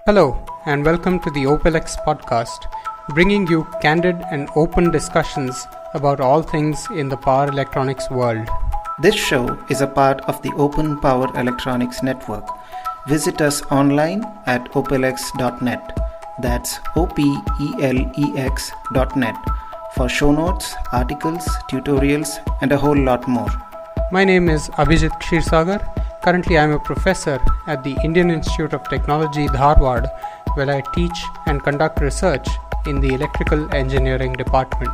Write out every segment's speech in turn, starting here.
Hello, and welcome to the OpelX podcast, bringing you candid and open discussions about all things in the power electronics world. This show is a part of the Open Power Electronics Network. Visit us online at opelex.net. That's opelex.net for show notes, articles, tutorials, and a whole lot more. My name is Abhijit Kshirsagar. Currently, I am a professor at the Indian Institute of Technology, Dharwad, where I teach and conduct research in the electrical engineering department.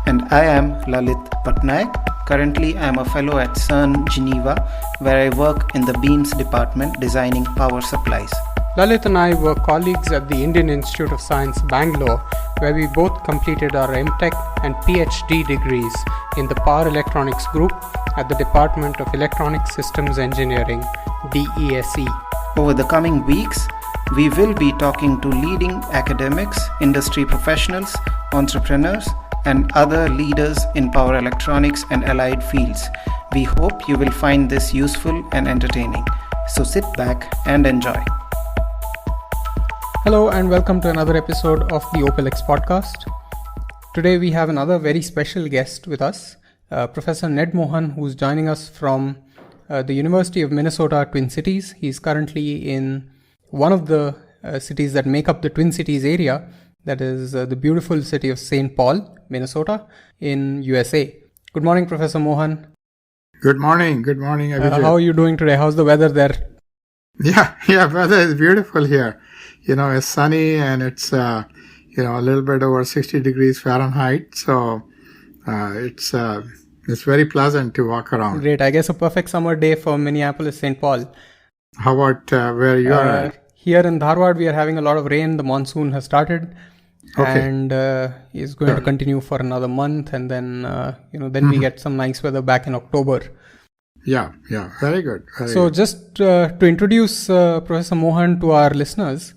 And I am Lalit Patnaik. Currently, I am a fellow at CERN, Geneva, where I work in the beams department designing power supplies. Lalit and I were colleagues at the Indian Institute of Science, Bangalore, where we both completed our MTech and PhD degrees in the Power Electronics Group at the Department of Electronic Systems Engineering, DESE. Over the coming weeks, we will be talking to leading academics, industry professionals, entrepreneurs, and other leaders in power electronics and allied fields. We hope you will find this useful and entertaining. So sit back and enjoy. Hello and welcome to another episode of the OpelX podcast. Today we have another very special guest with us, Professor Ned Mohan, who's joining us from the University of Minnesota, Twin Cities. He's currently in one of the cities that make up the Twin Cities area, that is the beautiful city of St. Paul, Minnesota, in USA. Good morning, Professor Mohan. Good morning, Abhijit. How are you doing today? How's the weather there? Yeah, weather is beautiful here. It's sunny and it's, a little bit over 60 degrees Fahrenheit. So, it's very pleasant to walk around. Great. I guess a perfect summer day for Minneapolis, St. Paul. How about where you are at? Here in Dharwad, we are having a lot of rain. The monsoon has started. Okay. And is going to continue for another month. And then, we get some nice weather back in October. Yeah. Very good. Just to introduce Professor Mohan to our listeners,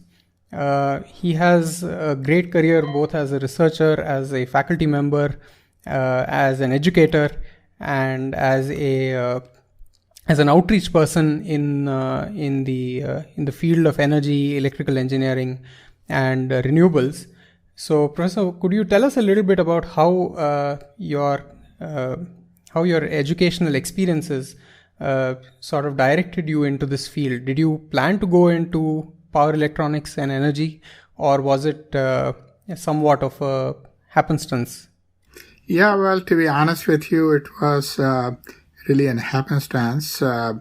he has a great career both as a researcher, as a faculty member, as an educator, and as an outreach person in the field of energy, electrical engineering, and renewables. So, Professor, could you tell us a little bit about how your educational experiences sort of directed you into this field? Did you plan to go into power electronics and energy, or was it somewhat of a happenstance? Yeah, well, to be honest with you, it was really an happenstance. I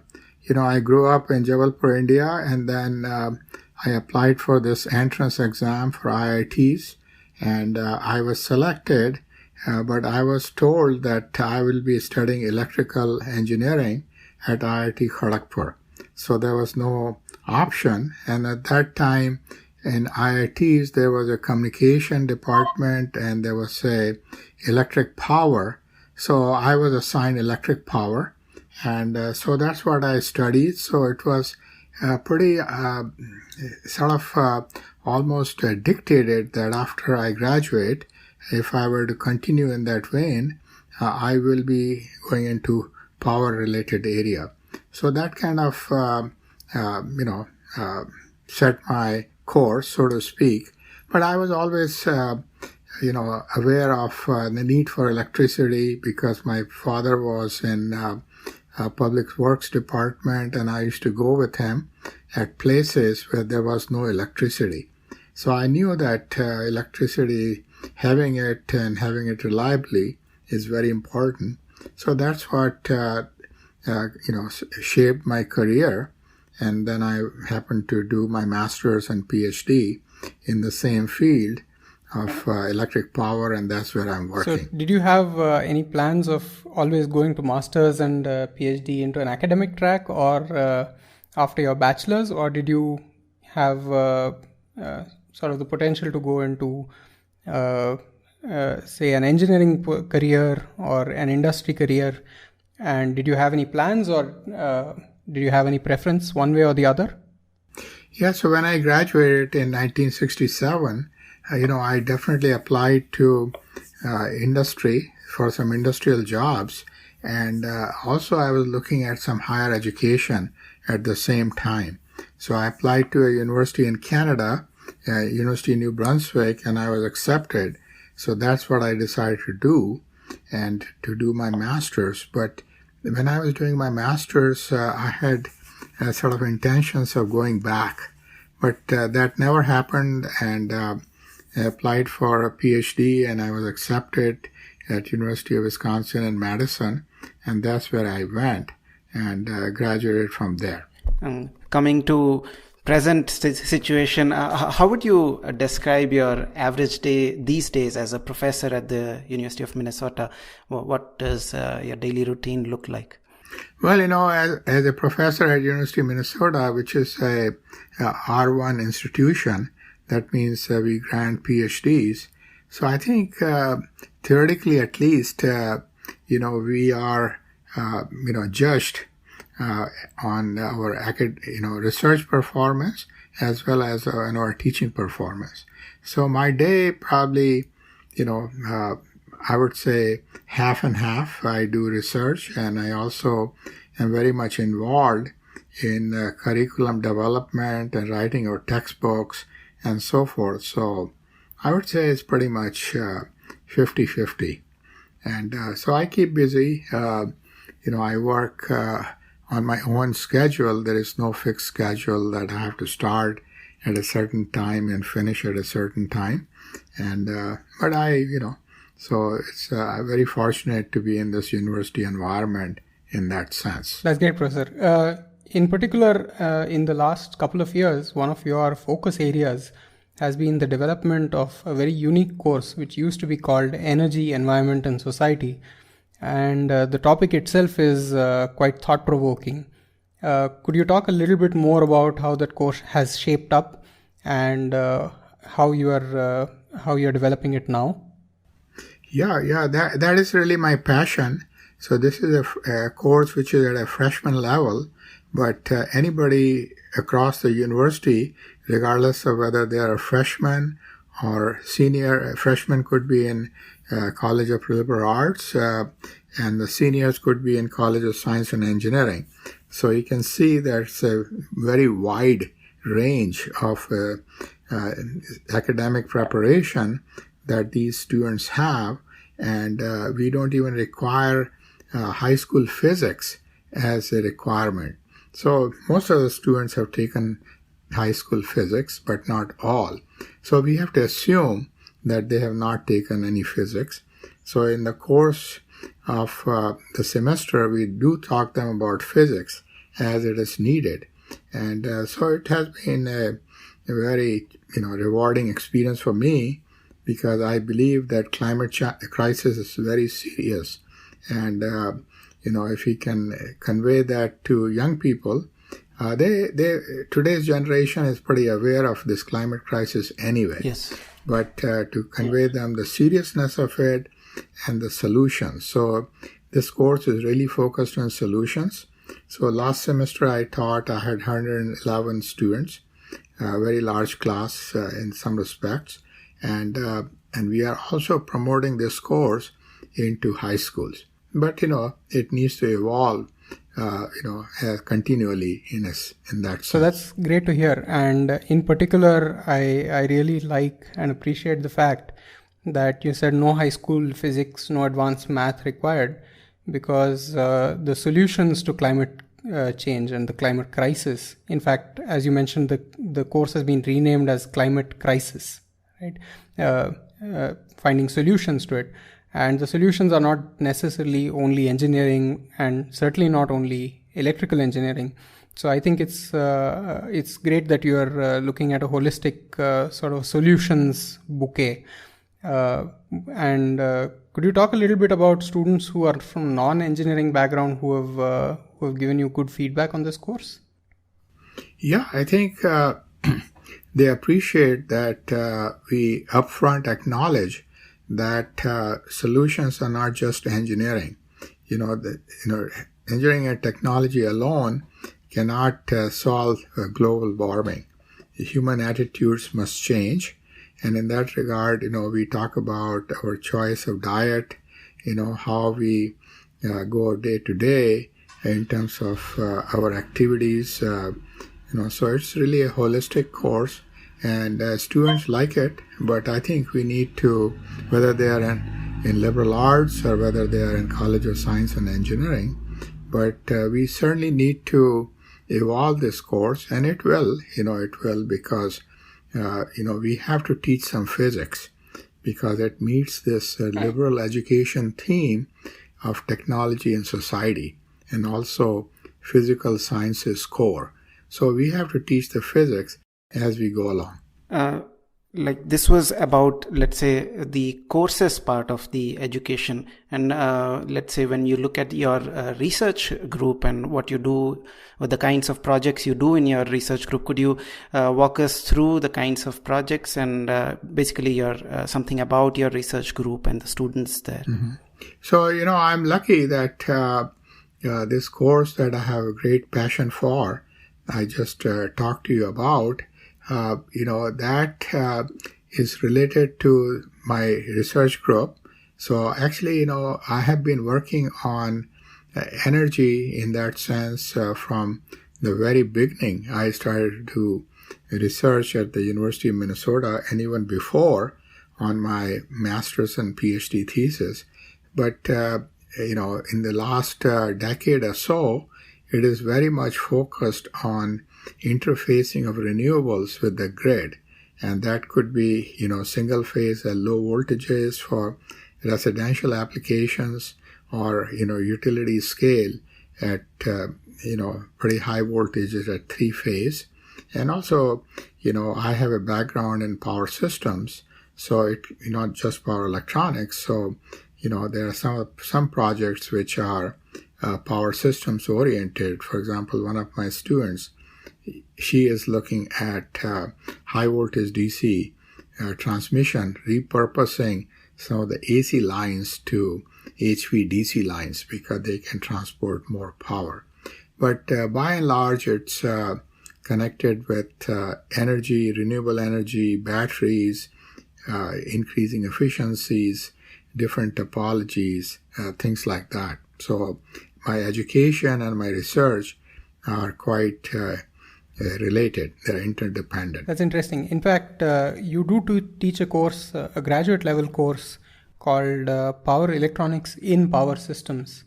grew up in Jabalpur, India, and then I applied for this entrance exam for IITs, and I was selected, but I was told that I will be studying electrical engineering at IIT Kharagpur. So there was no option. And at that time in IITs, there was a communication department and there was electric power. So I was assigned electric power. And so that's what I studied. So it was pretty almost dictated that after I graduate, if I were to continue in that vein, I will be going into power-related area. So that kind of, set my course, so to speak. But I was always, aware of the need for electricity because my father was in public works department and I used to go with him at places where there was no electricity. So I knew that electricity, having it and having it reliably is very important. So that's what, shaped my career. And then I happened to do my master's and PhD in the same field of electric power, and that's where I'm working. So did you have any plans of always going to master's and PhD into an academic track, or after your bachelor's, or did you have sort of the potential to go into say an engineering career or an industry career? And did you have any plans, or did you have any preference one way or the other? Yeah, so when I graduated in 1967, I definitely applied to industry for some industrial jobs. And also I was looking at some higher education at the same time. So I applied to a university in Canada, University of New Brunswick, and I was accepted. So that's what I decided to do, and to do my master's. But when I was doing my master's, I had sort of intentions of going back, but that never happened, and I applied for a PhD, and I was accepted at University of Wisconsin in Madison, and that's where I went and graduated from there. Coming to present situation, how would you describe your average day these days as a professor at the University of Minnesota? What does your daily routine look like? Well, as a professor at University of Minnesota, which is a R1 institution, that means we grant PhDs. So I think theoretically, at least, we are, judged on our research performance as well as our teaching performance. So my day probably, I would say half and half. I do research, and I also am very much involved in curriculum development and writing our textbooks and so forth. So I would say it's pretty much 50-50. And so I keep busy. I work on my own schedule. There is no fixed schedule that I have to start at a certain time and finish at a certain time. And but so it's very fortunate to be in this university environment in that sense. That's great, Professor. In particular, in the last couple of years, one of your focus areas has been the development of a very unique course which used to be called Energy, Environment and Society. And the topic itself is quite thought-provoking. Could you talk a little bit more about how that course has shaped up and how you're developing it now? Yeah, that is really my passion. So this is a course which is at a freshman level, but anybody across the university, regardless of whether they are a freshman or senior, a freshman could be in College of Liberal Arts, and the seniors could be in College of Science and Engineering. So you can see there's a very wide range of academic preparation that these students have, and we don't even require high school physics as a requirement. So most of the students have taken high school physics, but not all. So we have to assume that they have not taken any physics. So in the course of the semester, we do talk them about physics as it is needed. And so it has been a very rewarding experience for me, because I believe that climate crisis is very serious. And if we can convey that to young people, today's generation is pretty aware of this climate crisis anyway. Yes. But to convey them the seriousness of it and the solutions. So this course is really focused on solutions. So last semester I taught, I had 111 students, a very large class in some respects. And we are also promoting this course into high schools. But, it needs to evolve, continually in that sense. So that's great to hear. And in particular, I really like and appreciate the fact that you said no high school physics, no advanced math required, because the solutions to climate change and the climate crisis, in fact, as you mentioned, the course has been renamed as Climate Crisis, right? Finding solutions to it. And the solutions are not necessarily only engineering, and certainly not only electrical engineering. So I think it's great that you are looking at a holistic sort of solutions bouquet. And could you talk a little bit about students who are from non-engineering background who have given you good feedback on this course? Yeah, I think they appreciate that we upfront acknowledge that solutions are not just engineering. Engineering and technology alone cannot solve global warming. Human attitudes must change. And in that regard, we talk about our choice of diet, how we go day to day in terms of our activities, So it's really a holistic course, and students like it. But I think we need to, whether they are in liberal arts or whether they are in College of Science and Engineering, but we certainly need to evolve this course, and it will, because, we have to teach some physics, because it meets this liberal education theme of technology and society, and also physical sciences core. So we have to teach the physics as we go along. Like this was about, let's say, the courses part of the education. And let's say when you look at your research group and what you do, or the kinds of projects you do in your research group, could you walk us through the kinds of projects and basically your something about your research group and the students there? Mm-hmm. So, I'm lucky that this course that I have a great passion for, I just talked to you about, that is related to my research group. So actually, I have been working on energy in that sense from the very beginning. I started to do research at the University of Minnesota, and even before on my master's and PhD thesis. But, in the last decade or so, it is very much focused on interfacing of renewables with the grid. And that could be, single phase at low voltages for residential applications, or, utility scale at, pretty high voltages at 3-phase. And also, I have a background in power systems, so it, not just power electronics. So, there are some projects which are power systems oriented. For example, one of my students, she is looking at high voltage DC transmission, repurposing some of the AC lines to HVDC lines because they can transport more power. But by and large, it's connected with energy, renewable energy, batteries, increasing efficiencies, different topologies, things like that. So my education and my research are quite related. They're interdependent. That's interesting. In fact, you do teach a course, a graduate level course called Power Electronics in Power Systems.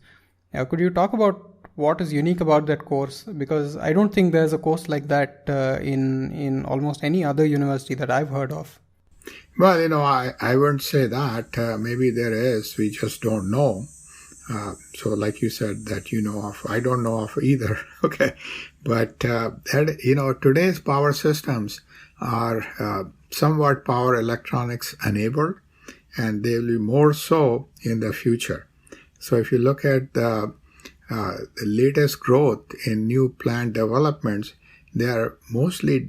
Could you talk about what is unique about that course? Because I don't think there's a course like that in almost any other university that I've heard of. Well, I wouldn't say that. Maybe there is. We just don't know. So like you said that you know of, I don't know of either. Okay. But, today's power systems are somewhat power electronics enabled, and they will be more so in the future. So if you look at the latest growth in new plant developments, they are mostly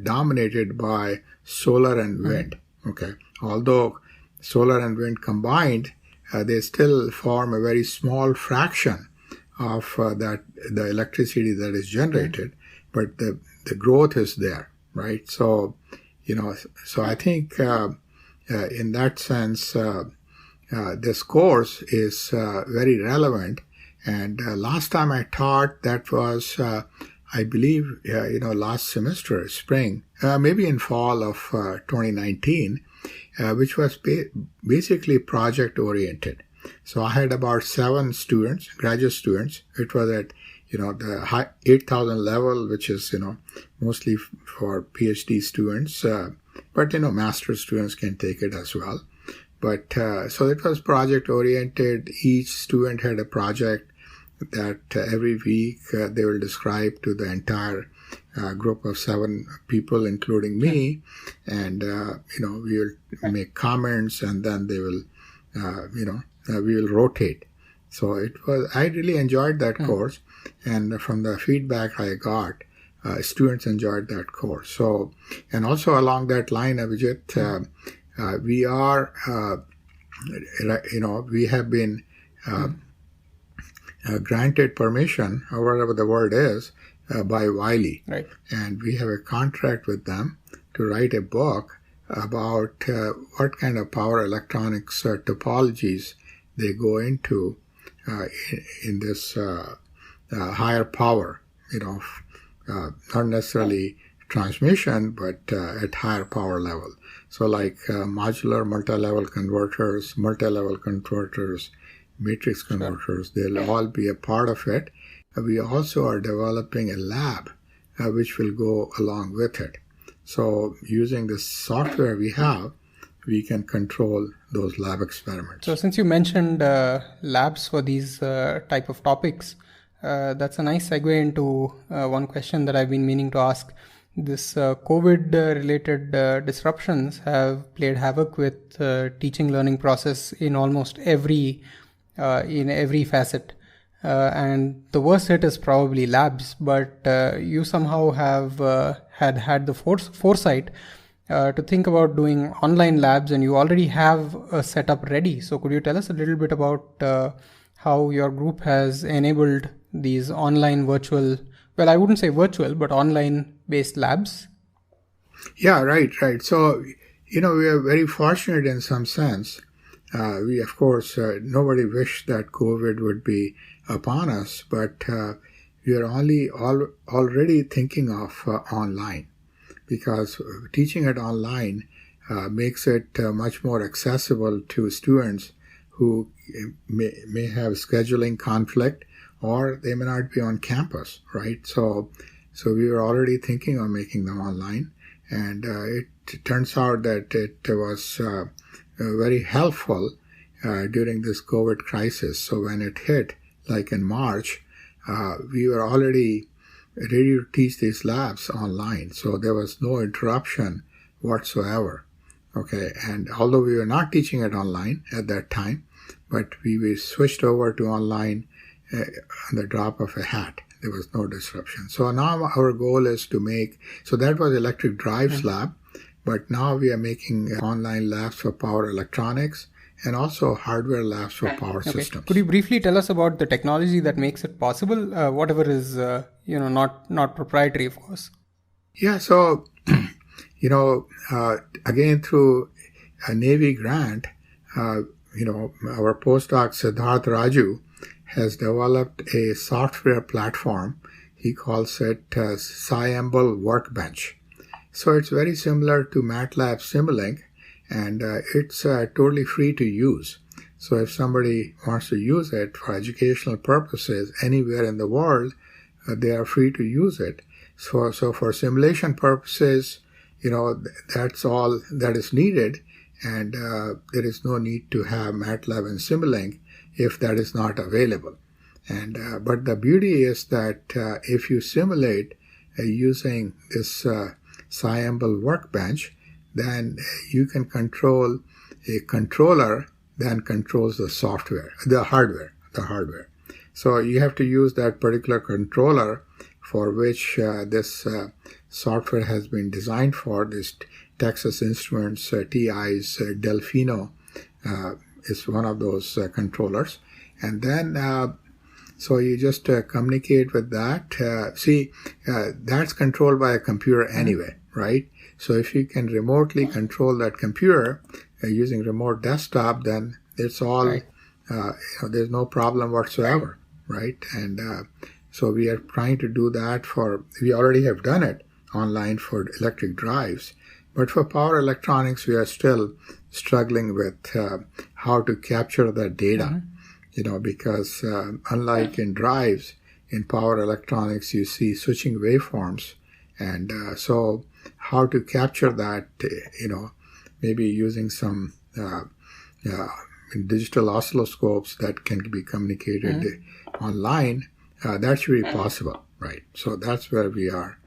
dominated by solar and wind. Okay. Although solar and wind combined, they still form a very small fraction of the electricity that is generated, but the growth is there, right? So, so I think in that sense, this course is very relevant. And last time I taught, that was, I believe, last semester, spring, maybe in fall of 2019, which was basically project oriented. So I had about 7 students, graduate students. It was at, the high 8,000 level, which is, mostly for PhD students. But, master's students can take it as well. But, so it was project oriented. Each student had a project that every week they will describe to the entire group of 7 people, including me. And, we will make comments, and then they will, we will rotate. So I really enjoyed that course. And from the feedback I got, students enjoyed that course. So, and also along that line, Abhijit, we are, we have been granted permission, or whatever the word is, by Wiley. Right. And we have a contract with them to write a book about what kind of power electronics topologies they go into in this higher power, not necessarily transmission, but at higher power level. So like modular multi-level converters, matrix converters, they'll all be a part of it. We also are developing a lab which will go along with it. So using the software we have, we can control those lab experiments. So since you mentioned labs for these type of topics, that's a nice segue into one question that I've been meaning to ask. This COVID-related disruptions have played havoc with teaching learning process in almost every facet. And the worst hit is probably labs, but you somehow have had the foresight to think about doing online labs, and you already have a setup ready. So could you tell us a little bit about how your group has enabled these online virtual, well, I wouldn't say virtual, but online based labs? Yeah, right. So, we are very fortunate in some sense. We, of course, nobody wished that COVID would be upon us, but we are already thinking of online, because teaching it online makes it much more accessible to students who may have scheduling conflict, or they may not be on campus, right? So we were already thinking of making them online, and it turns out that it was very helpful during this COVID crisis. So when it hit, like in March, we were already ready to teach these labs online. So there was no interruption whatsoever. Okay, and although we were not teaching it online at that time, but we switched over to online on the drop of a hat. There was no disruption. So now our goal is to make, so that was electric drives lab, but now we are making online labs for power electronics and also hardware labs for power systems. Could you briefly tell us about the technology that makes it possible, whatever is not proprietary, of course? Yeah, so again through a Navy grant, our postdoc Siddharth Raju has developed a software platform. He calls it Sciamble Workbench. So it's very similar to MATLAB Simulink, and it's totally free to use. So if somebody wants to use it for educational purposes anywhere in the world, they are free to use it. So for simulation purposes, that's all that is needed, and there is no need to have MATLAB and Simulink if that is not available. And but the beauty is that if you simulate using this Sciamble Workbench, then you can control a controller that controls the software, the hardware. So you have to use that particular controller for which this software has been designed for. This Texas Instruments TI's Delfino is one of those controllers. And then, so you just communicate with that. That's controlled by a computer anyway, right? So if you can remotely control that computer using remote desktop, then it's all, right. There's no problem whatsoever, right? And so we are trying to do that we already have done it online for electric drives. But for power electronics, we are still struggling with how to capture that data, because unlike in drives, in power electronics, you see switching waveforms. And so how to capture that, maybe using some digital oscilloscopes that can be communicated online, that should be possible, right? So that's where we are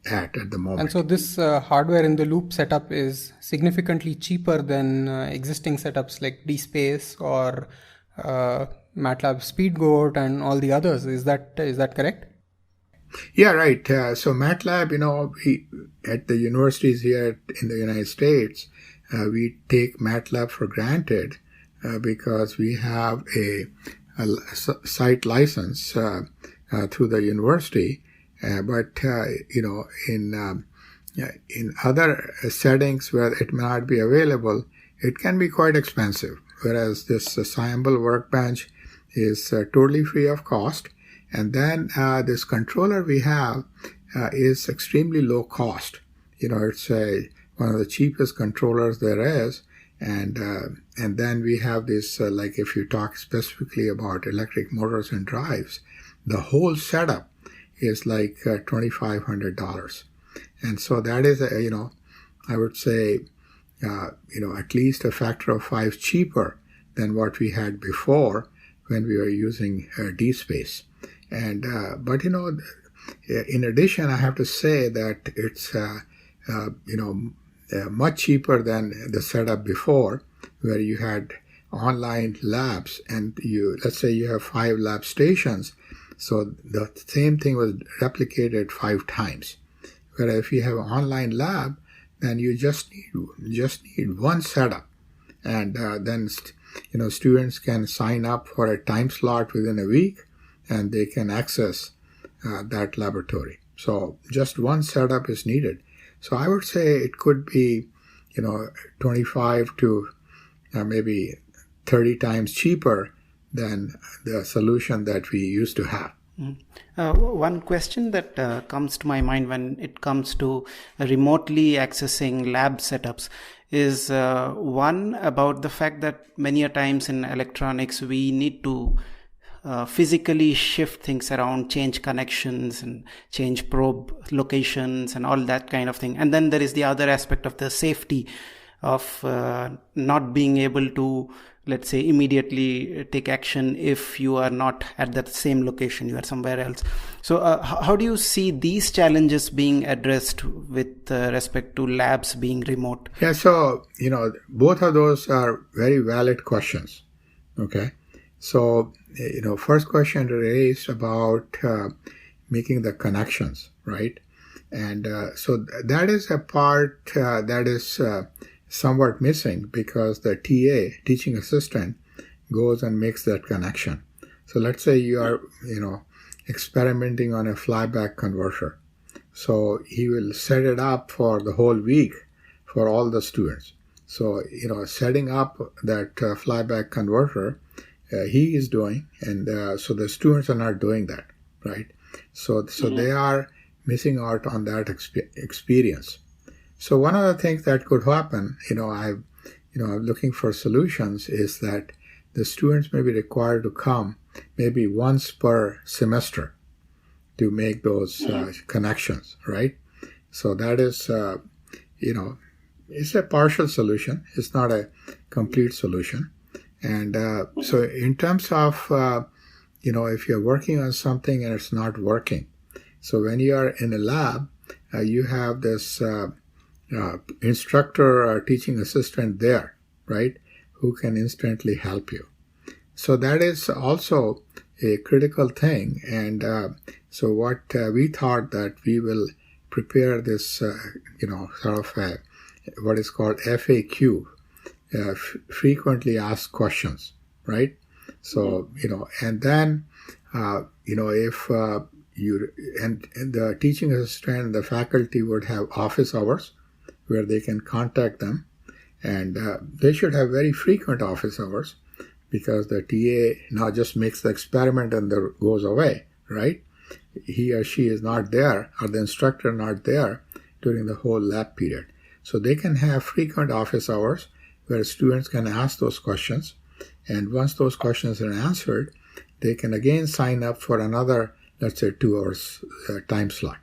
at the moment. And so this hardware in the loop setup is significantly cheaper than existing setups like DSpace or MATLAB SpeedGoat and all the others. Is that correct? Yeah, right. So MATLAB, we, at the universities here in the United States, we take MATLAB for granted because we have a site license through the university. But in other settings where it may not be available, it can be quite expensive. Whereas this Sciamble Workbench is totally free of cost. And then this controller we have is extremely low cost. It's one of the cheapest controllers there is. And then we have this, like if you talk specifically about electric motors and drives, the whole setup is like $2,500. And so that is, I would say, at least a factor of 5 cheaper than what we had before when we were using DSpace. And, but, in addition, I have to say that it's, much cheaper than the setup before, where you had online labs and let's say you have 5 lab stations. So the same thing was replicated 5 times. Whereas if you have an online lab, then you just need one setup, and then students can sign up for a time slot within a week, and they can access that laboratory. So just one setup is needed. So I would say it could be 25 to maybe 30 times cheaper than the solution that we used to have. One question that comes to my mind when it comes to remotely accessing lab setups is one about the fact that many a times in electronics we need to physically shift things around, change connections and change probe locations and all that kind of thing. And then there is the other aspect of the safety of not being able to, let's say, immediately take action if you are not at that same location, you are somewhere else. So how do you see these challenges being addressed with respect to labs being remote? Yeah, so, both of those are very valid questions. Okay. So, first question raised about making the connections, right? And so that is a part that is somewhat missing, because the TA, teaching assistant, goes and makes that connection. So let's say you are, experimenting on a flyback converter. So he will set it up for the whole week for all the students. So, setting up that flyback converter, he is doing, and so the students are not doing that, right? So they are missing out on that experience. So one of the things that could happen, I'm looking for solutions, is that the students may be required to come maybe once per semester to make those connections, right? So that is, it's a partial solution. It's not a complete solution. And so in terms of, if you're working on something and it's not working, so when you are in a lab, you have this instructor or teaching assistant there, right, who can instantly help you. So that is also a critical thing. And so what we thought that we will prepare this, sort of what is called FAQ, frequently asked questions, right? So, and then, if and the teaching assistant and the faculty would have office hours where they can contact them, and they should have very frequent office hours, because the TA not just makes the experiment and goes away, right? He or she is not there, or the instructor not there during the whole lab period. So they can have frequent office hours where students can ask those questions, and once those questions are answered, they can again sign up for another, let's say, 2 hours time slot.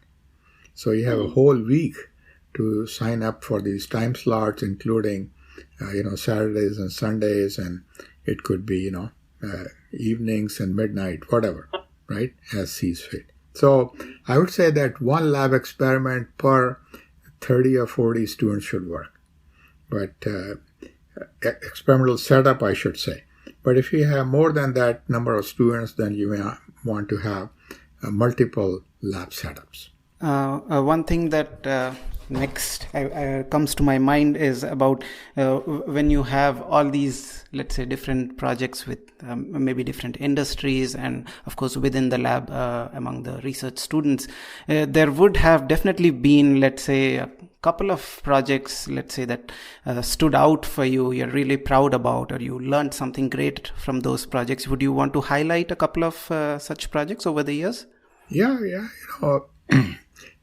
So you have a whole week to sign up for these time slots, including, Saturdays and Sundays, and it could be, evenings and midnight, whatever, right, as sees fit. So I would say that one lab experiment per 30 or 40 students should work. But experimental setup, I should say. But if you have more than that number of students, then you may want to have multiple lab setups. One thing that next comes to my mind is about when you have all these, let's say, different projects with maybe different industries, and of course within the lab among the research students, there would have definitely been, let's say, a couple of projects, let's say, that stood out for you, you're really proud about, or you learned something great from those projects. Would you want to highlight a couple of such projects over the years? Yeah.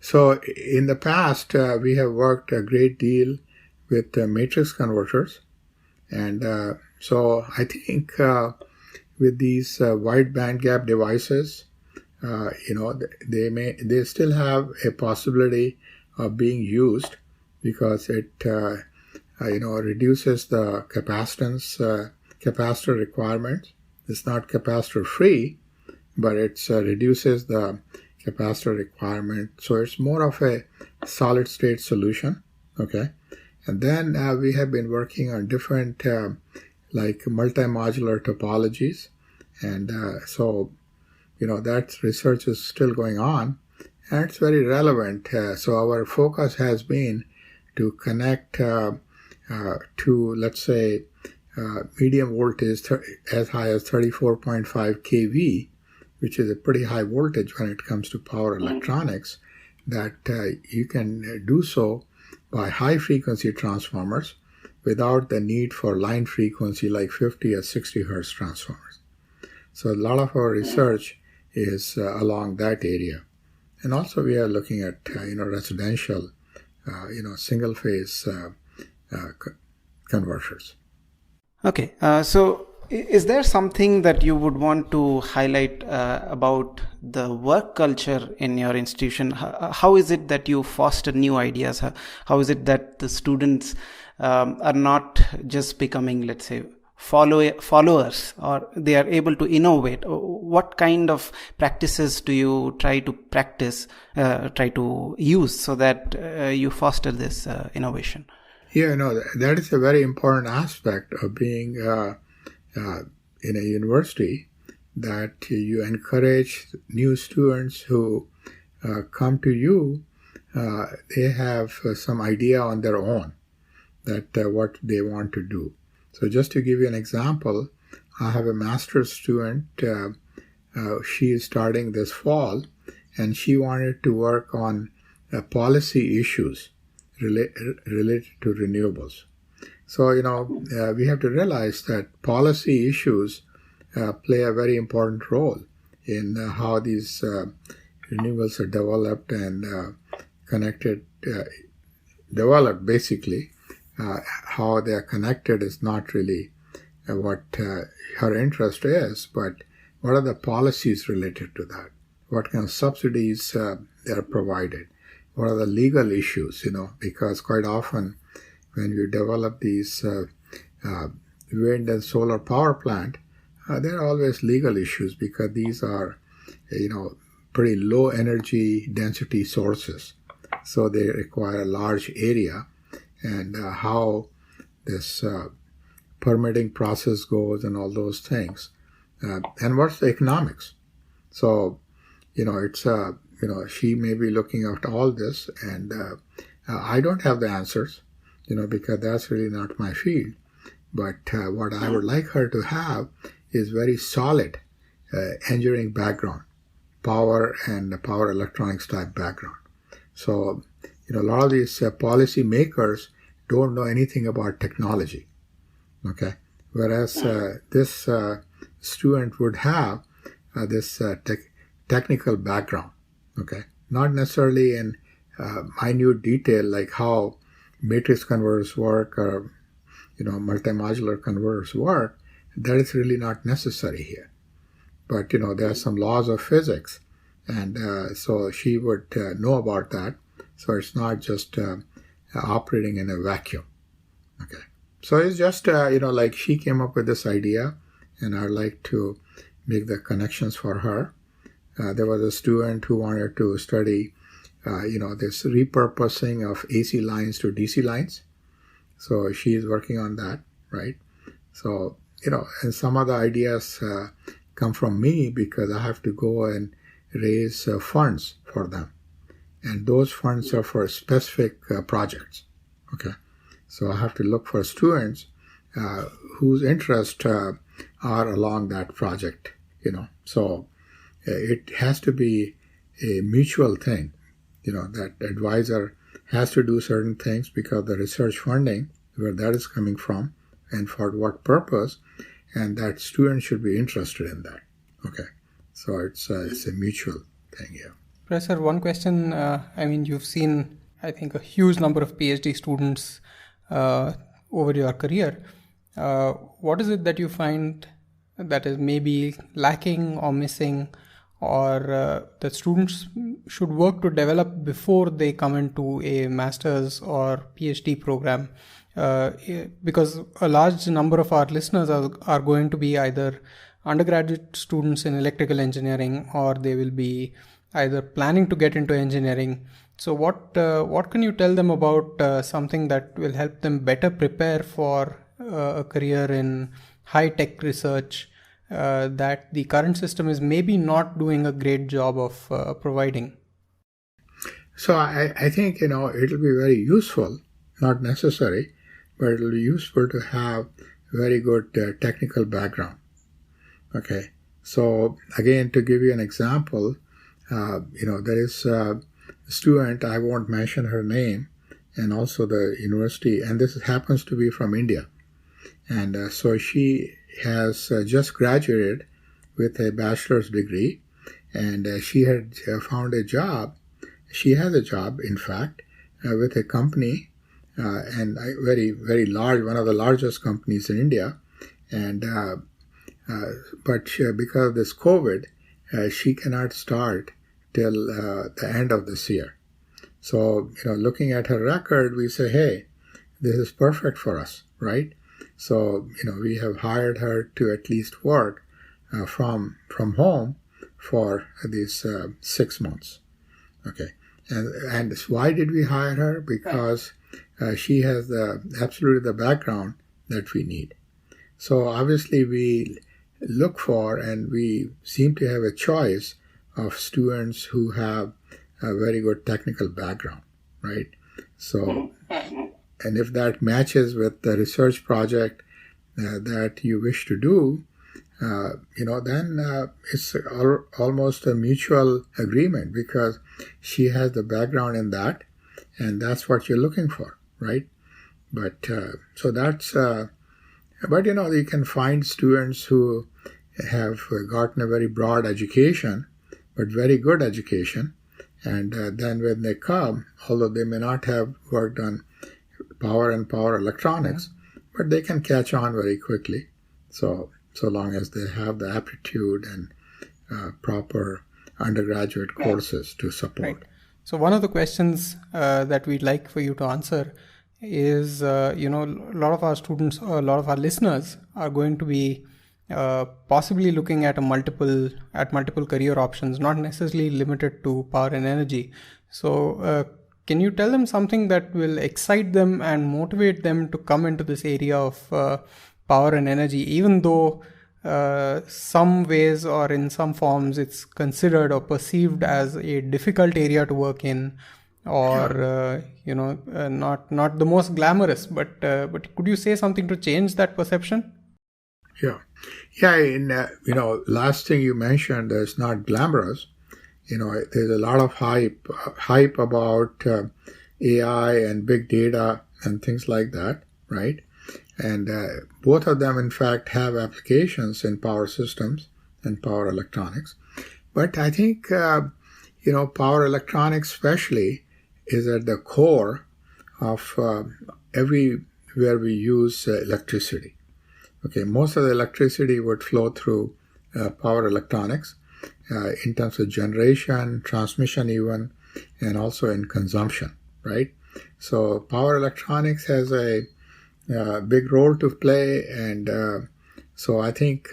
So in the past, we have worked a great deal with matrix converters. And so I think with these wide bandgap devices, they still have a possibility of being used because it reduces the capacitor requirements. It's not capacitor free, but it reduces the capacitor requirement. So it's more of a solid state solution. Okay. And then we have been working on different like multi-modular topologies. And so that research is still going on, and it's very relevant. So our focus has been to connect to, let's say, medium voltage as high as 34.5 kV, which is a pretty high voltage when it comes to power electronics, that you can do so by high-frequency transformers without the need for line frequency like 50 or 60 hertz transformers. So a lot of our research is along that area. And also we are looking at, residential, single-phase converters. Okay, so is there something that you would want to highlight about the work culture in your institution? How is it that you foster new ideas? How is it that the students are not just becoming, let's say, followers, or they are able to innovate? What kind of practices do you try to use so that you foster this innovation? Yeah, that is a very important aspect of being in a university, that you encourage new students who come to you. They have some idea on their own that what they want to do. So just to give you an example, I have a master's student. She is starting this fall, and she wanted to work on policy issues related to renewables. So, we have to realize that policy issues play a very important role in how these renewables are developed and connected. Developed, basically. How they are connected is not really what her interest is, but what are the policies related to that? What kind of subsidies they are provided? What are the legal issues, because quite often when you develop these wind and solar power plant, there are always legal issues because these are, pretty low energy density sources. So they require a large area, and how this permitting process goes and all those things. And what's the economics? So, it's, she may be looking at all this, and I don't have the answers, because that's really not my field. But what I would like her to have is very solid engineering background, power and power electronics type background. So, a lot of these policy makers don't know anything about technology, okay? Whereas this student would have this technical background, okay? Not necessarily in minute detail like how matrix converters work or, multi-modular converters work. That is really not necessary here. But, there are some laws of physics, and so she would know about that. So it's not just operating in a vacuum. Okay. So it's just, like she came up with this idea, and I'd like to make the connections for her. There was a student who wanted to study, this repurposing of AC lines to DC lines. So she's working on that, right? So, and some of the ideas come from me because I have to go and raise funds for them. And those funds are for specific projects, okay? So I have to look for students whose interests are along that project, So it has to be a mutual thing, that advisor has to do certain things because the research funding, where that is coming from and for what purpose, and that student should be interested in that, okay? So it's a mutual thing here. Professor, one question. You've seen, I think, a huge number of PhD students over your career. What is it that you find that is maybe lacking or missing, or that students should work to develop before they come into a master's or PhD program? Because a large number of our listeners are going to be either undergraduate students in electrical engineering, or they will be either planning to get into engineering. So what can you tell them about something that will help them better prepare for a career in high tech research that the current system is maybe not doing a great job of providing? So I think, it'll be very useful, not necessary, but it'll be useful to have very good technical background. Okay. So again, to give you an example, there is a student, I won't mention her name, and also the university, and this happens to be from India. And so she has just graduated with a bachelor's degree, and she had found a job. She has a job, in fact, with a company, and very, very large, one of the largest companies in India. And but because of this COVID, she cannot start till the end of this year. So, looking at her record, we say, hey, this is perfect for us, right? So, we have hired her to at least work from home for these 6 months. Okay. And why did we hire her? Because she has absolutely the background that we need. So obviously we look for, and we seem to have a choice of students who have a very good technical background, right? So, and if that matches with the research project that you wish to do, then it's almost a mutual agreement, because she has the background in that, and that's what you're looking for, right? But so that's, but you can find students who have gotten a very broad education, but very good education, and then when they come, although they may not have worked on power and power electronics, but they can catch on very quickly. So long as they have the aptitude and proper undergraduate courses to support. Right. So one of the questions that we'd like for you to answer is, a lot of our students, a lot of our listeners are going to be possibly looking at multiple career options, not necessarily limited to power and energy. So can you tell them something that will excite them and motivate them to come into this area of power and energy, even though some ways or in some forms it's considered or perceived as a difficult area to work in, or not the most glamorous, but could you say something to change that perception? And last thing you mentioned is not glamorous. There's a lot of hype about AI and big data and things like that, right? And both of them, in fact, have applications in power systems and power electronics. But I think, power electronics especially is at the core of everywhere we use electricity. Okay, most of the electricity would flow through power electronics in terms of generation, transmission even, and also in consumption, right? So power electronics has a big role to play, and so I think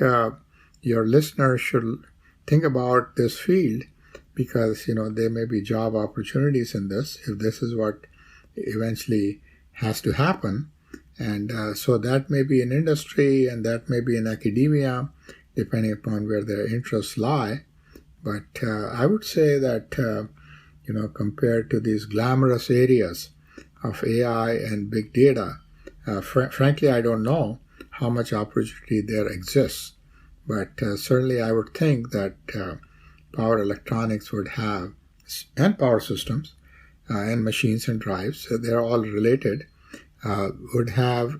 your listeners should think about this field, because there may be job opportunities in this if this is what eventually has to happen. And so that may be in industry, and that may be in academia, depending upon where their interests lie. But I would say that compared to these glamorous areas of AI and big data, frankly, I don't know how much opportunity there exists. But certainly I would think that power electronics would have, and power systems, and machines and drives, they're all related, would have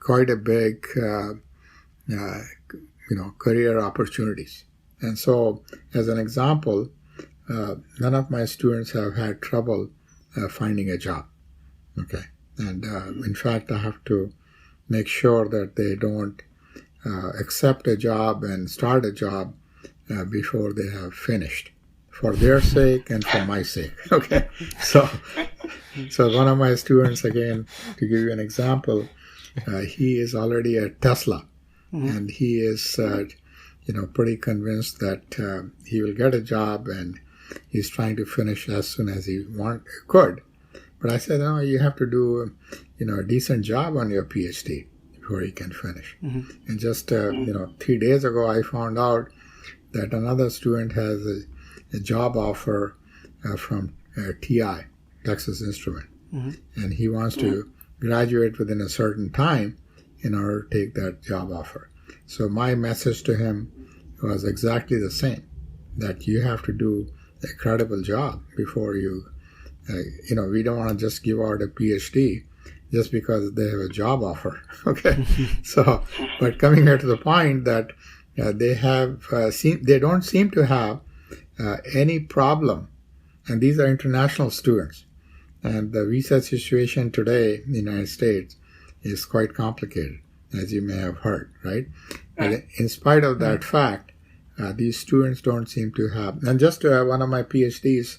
quite a big, career opportunities. And so, as an example, none of my students have had trouble finding a job. Okay, and in fact, I have to make sure that they don't accept a job and start a job before they have finished, for their sake and for my sake. Okay, so one of my students, again, to give you an example, he is already at Tesla, and he is pretty convinced that he will get a job, and he's trying to finish as soon as he could. But I said, no, you have to do a decent job on your PhD before you can finish. And just 3 days ago, I found out that another student has a job offer from TI, Texas Instrument, and he wants to graduate within a certain time in order to take that job offer. So my message to him was exactly the same, that you have to do a credible job before you, we don't want to just give out a PhD just because they have a job offer. Okay, so, but coming here to the point that they don't seem to have any problem, and these are international students, and the visa situation today in the United States is quite complicated, as you may have heard, right? But in spite of that fact, these students don't seem to have, and just one of my PhDs,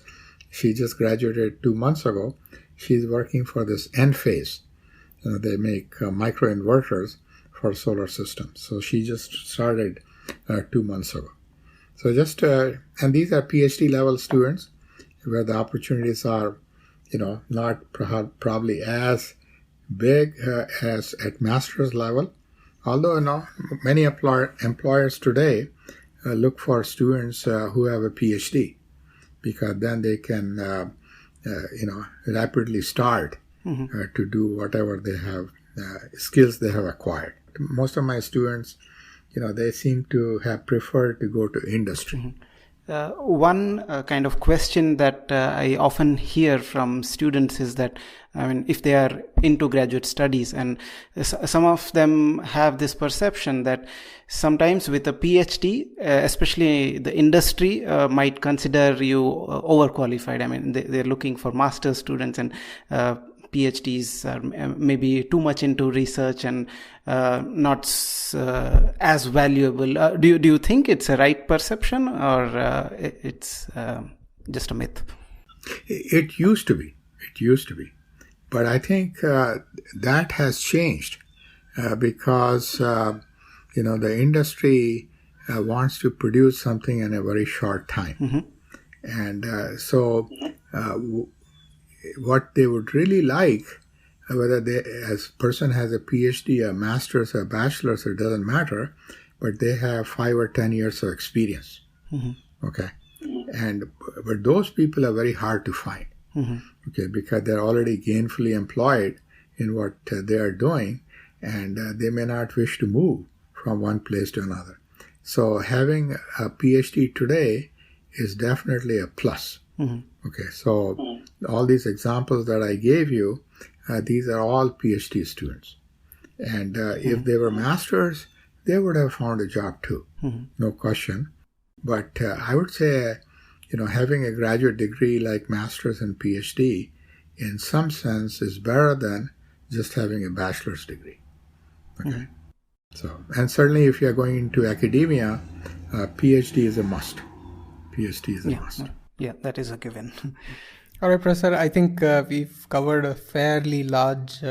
she just graduated 2 months ago. She's working for this Enphase. They make microinverters for solar systems. So she just started 2 months ago. So just, and these are PhD level students where the opportunities are, not probably as big as at master's level. Although, many employers today look for students who have a PhD, because then they can, rapidly start to do whatever they have, skills they have acquired. Most of my students, they seem to have preferred to go to industry. One kind of question that I often hear from students is that, if they are into graduate studies, and some of them have this perception that sometimes with a PhD, especially the industry might consider you overqualified. They're looking for master's students, and PhDs are maybe too much into research and not as valuable. Do you think it's a right perception, or it's just a myth? It used to be. But I think that has changed because, the industry wants to produce something in a very short time. And so what they would really like, whether as person has a PhD, a master's, or a bachelor's, it doesn't matter, but they have 5 or 10 years of experience. Okay, but those people are very hard to find. Okay, because they're already gainfully employed in what they are doing, and they may not wish to move from one place to another. So having a PhD today is definitely a plus. Okay, so all these examples that I gave you, these are all PhD students. And if they were masters, they would have found a job too, no question. But I would say, having a graduate degree like master's and PhD, in some sense, is better than just having a bachelor's degree. Okay, so, and certainly if you're going into academia, PhD is a must. PhD is a must. Yeah, that is a given. All right, Professor, I think we've covered a fairly large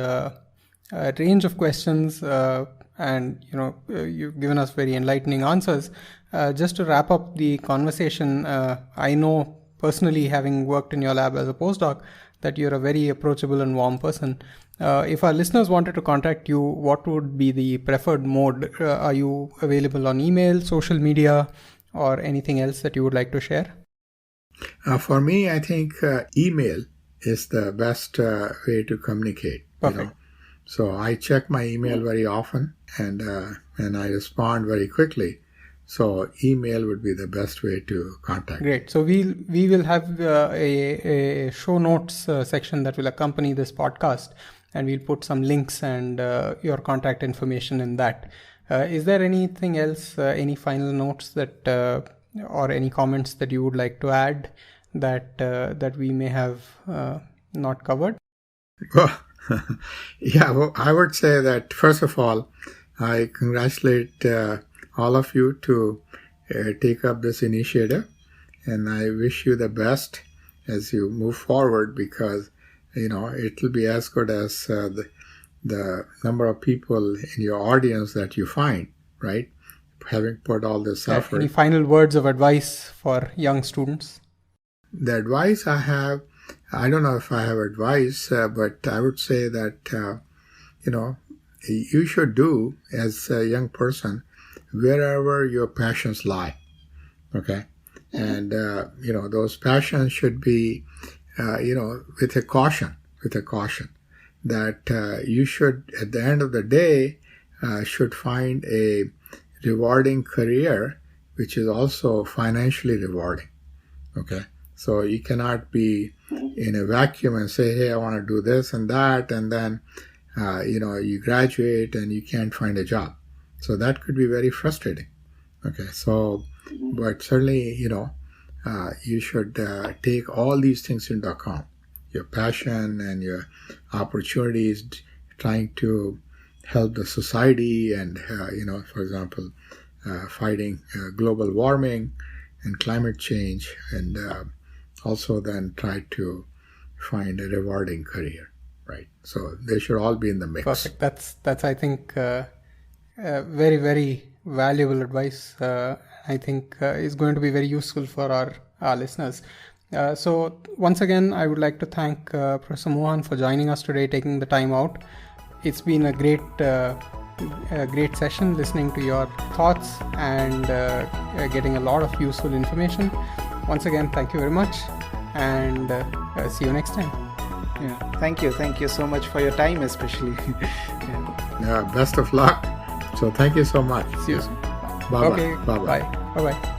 range of questions, and you've given us very enlightening answers. Just to wrap up the conversation, I know personally, having worked in your lab as a postdoc, that you're a very approachable and warm person. If our listeners wanted to contact you, what would be the preferred mode? Are you available on email, social media, or anything else that you would like to share? For me, I think email is the best way to communicate. Perfect. So I check my email very often, and I respond very quickly. So email would be the best way to contact. Great. So we will have a show notes section that will accompany this podcast, and we'll put some links and your contact information in that. Is there anything else, any final notes that or any comments that you would like to add that we may have not covered? Well, yeah, well, I would say that first of all, I congratulate all of you to take up this initiative, and I wish you the best as you move forward, because it will be as good as the number of people in your audience that you find, right? Having put all this effort. Any final words of advice for young students? The advice I have, I don't know if I have advice, but I would say that, you should do as a young person wherever your passions lie, okay? And, those passions should be, with a caution, that you should, at the end of the day, should find a rewarding career, which is also financially rewarding, okay? So you cannot be in a vacuum and say, hey, I want to do this and that, and then, you graduate and you can't find a job. So that could be very frustrating, okay? So, but certainly, you should take all these things into account. Your passion and your opportunities, trying to help the society and, for example, fighting global warming and climate change, and also then try to find a rewarding career, right? So they should all be in the mix. Perfect. That's I think, very, very valuable advice. I think is going to be very useful for our listeners. So once again, I would like to thank Professor Mohan for joining us today, taking the time out. It's been a great session, listening to your thoughts and getting a lot of useful information. Once again, thank you very much, and see you next time. Yeah, thank you so much for your time, especially. Best of luck. So thank you so much. See you soon. Bye-bye. Okay, bye. Bye-bye.